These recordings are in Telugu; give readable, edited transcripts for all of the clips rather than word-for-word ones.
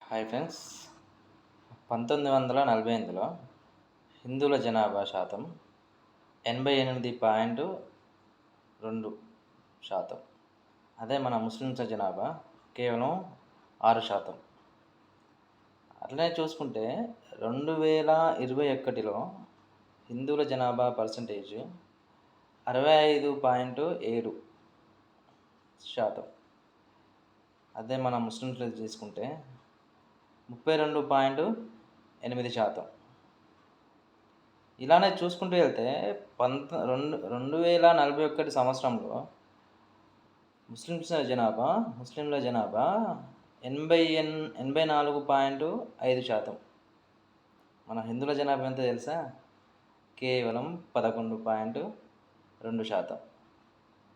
Hi friends. 1948లో హిందువుల జనాభా శాతం 88.2%. అదే మన ముస్లిమ్స్ జనాభా కేవలం 6%. అట్లనే చూసుకుంటే 2021లో హిందువుల జనాభా పర్సంటేజ్ 65.7%. అదే మన ముస్లిమ్స్లో తీసుకుంటే 32.8%. ఇలానే చూసుకుంటూ వెళ్తే 2041 సంవత్సరంలో ముస్లింల జనాభా 84.5%. మన హిందువుల జనాభా ఎంత తెలుసా? కేవలం 11.2%.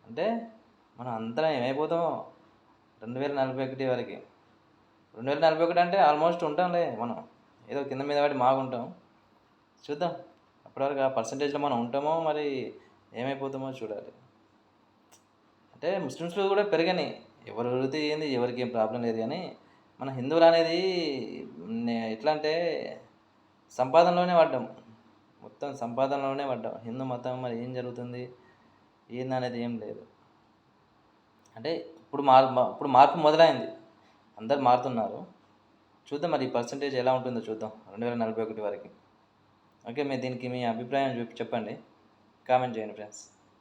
అంటే మనం అంతా ఏమైపోతాం 2041 వరకు. 2041 అంటే ఆల్మోస్ట్ ఉంటాంలే, మనం ఏదో కింద మీద పడి మాగుంటాం. చూద్దాం అప్పటివరకు ఆ పర్సంటేజ్లో మనం ఉంటామో మరి ఏమైపోతామో చూడాలి. అంటే ముస్లిమ్స్లో కూడా పెరగని, ఎవరు వృత్తి ఏంది, ఎవరికి ఏం ప్రాబ్లం లేదు. కానీ మన హిందువులు అనేది ఎట్లా అంటే సంపాదనలోనే పడ్డాం, మొత్తం సంపాదనలోనే పడ్డాం. హిందూ మతం మరి ఏం జరుగుతుంది ఏందనేది ఏం లేదు. అంటే ఇప్పుడు మార్పు మొదలైంది, అందరు మారుతున్నారు. చూద్దాం మరి ఈ పర్సంటేజ్ ఎలా ఉంటుందో చూద్దాం 2041 వరకు. ఓకే, దీనికి మీ అభిప్రాయం చెప్పండి, కామెంట్ చేయండి ఫ్రెండ్స్.